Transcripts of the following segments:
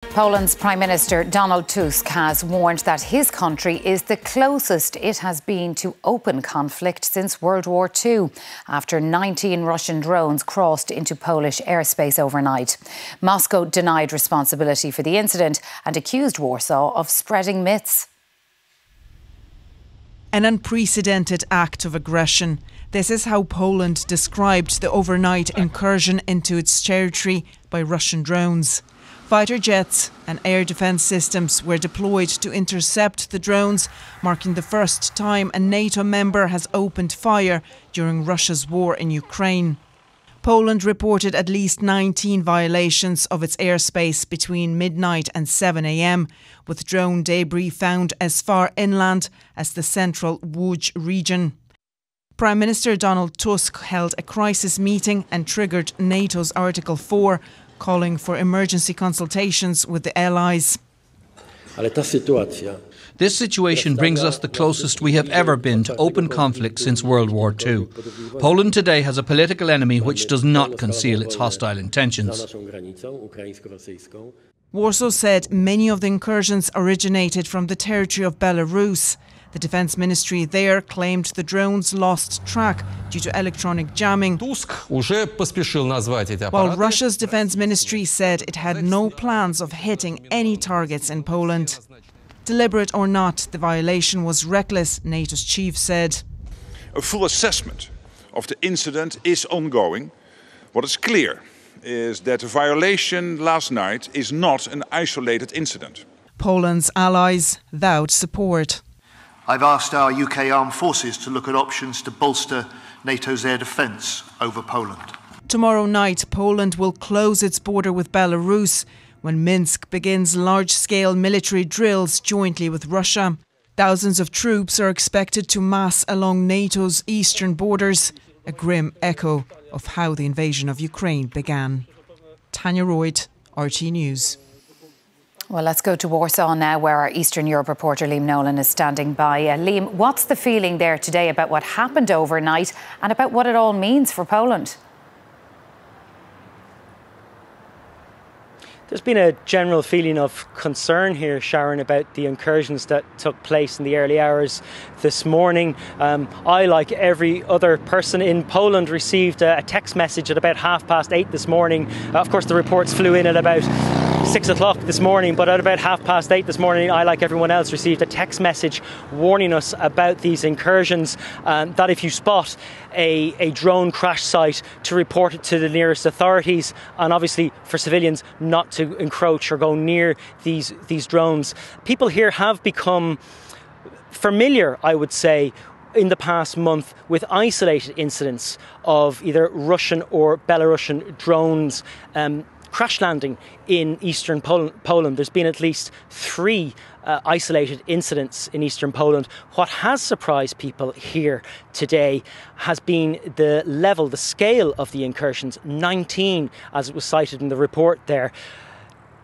Poland's Prime Minister Donald Tusk has warned that his country is the closest it has been to open conflict since World War II, after 19 Russian drones crossed into Polish airspace overnight. Moscow denied responsibility for the incident and accused Warsaw of spreading myths. An unprecedented act of aggression. This is how Poland described the overnight incursion into its territory by Russian drones. Fighter jets and air defence systems were deployed to intercept the drones, marking the first time a NATO member has opened fire during Russia's war in Ukraine. Poland reported at least 19 violations of its airspace between midnight and 7 a.m, with drone debris found as far inland as the central Łódź region. Prime Minister Donald Tusk held a crisis meeting and triggered NATO's Article 4, calling for emergency consultations with the allies. This situation brings us the closest we have ever been to open conflict since World War II. Poland today has a political enemy which does not conceal its hostile intentions. Warsaw said many of the incursions originated from the territory of Belarus. The Defence Ministry there claimed the drones lost track due to electronic jamming, while Russia's Defence Ministry said it had no plans of hitting any targets in Poland. Deliberate or not, the violation was reckless, NATO's chief said. A full assessment of the incident is ongoing. What is clear is that the violation last night is not an isolated incident. Poland's allies vowed support. I've asked our UK armed forces to look at options to bolster NATO's air defence over Poland. Tomorrow night, Poland will close its border with Belarus when Minsk begins large-scale military drills jointly with Russia. Thousands of troops are expected to mass along NATO's eastern borders, a grim echo of how the invasion of Ukraine began. Tanya Royd, RT News. Well, let's go to Warsaw now, where our Eastern Europe reporter Liam Nolan is standing by. Liam, what's the feeling there today about what happened overnight and about what it all means for Poland? There's been a general feeling of concern here, Sharon, about the incursions that took place in the early hours this morning. I, like every other person in Poland, received a text message at about 8:30 this morning. Of course, the reports flew in at about 6 o'clock this morning, but at about 8:30 this morning, I, like everyone else, received a text message warning us about these incursions, that if you spot a drone crash site, to report it to the nearest authorities, and obviously for civilians not to encroach or go near these drones. People here have become familiar, I would say, in the past month with isolated incidents of either Russian or Belarusian drones crash landing in eastern Poland. There's been at least 3 isolated incidents in eastern Poland. What has surprised people here today has been the level, the scale of the incursions. 19, as it was cited in the report there.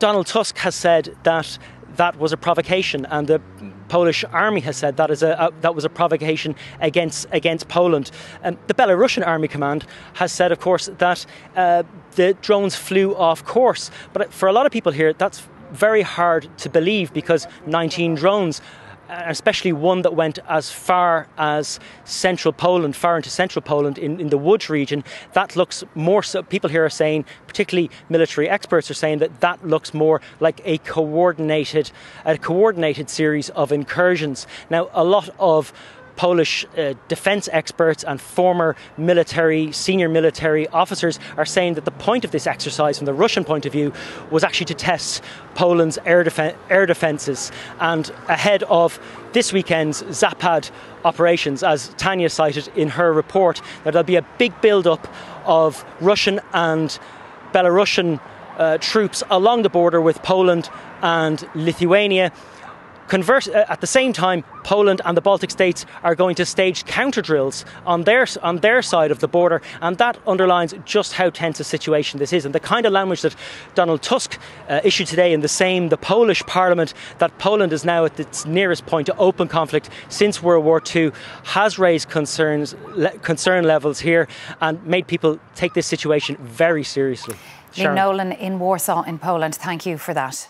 Donald Tusk has said that that was a provocation, and the Polish army has said that was a provocation against Poland. The Belarusian Army Command has said, of course, that the drones flew off course. But for a lot of people here, that's very hard to believe, because 19 drones, especially one that went as far as central Poland, far into central Poland in the Łódź region, that looks more so. People here are saying, particularly military experts are saying, that looks more like a coordinated series of incursions. Now, a lot of Polish defence experts and former senior military officers are saying that the point of this exercise from the Russian point of view was actually to test Poland's air defences, and ahead of this weekend's Zapad operations, as Tanya cited in her report, that there'll be a big build-up of Russian and Belarusian troops along the border with Poland and Lithuania. At the same time, Poland and the Baltic states are going to stage counter-drills on their side of the border, and that underlines just how tense a situation this is, and the kind of language that Donald Tusk issued today in the Polish Parliament, that Poland is now at its nearest point to open conflict since World War II, has raised concern levels here and made people take this situation very seriously. Liam Nolan in Warsaw in Poland, thank you for that.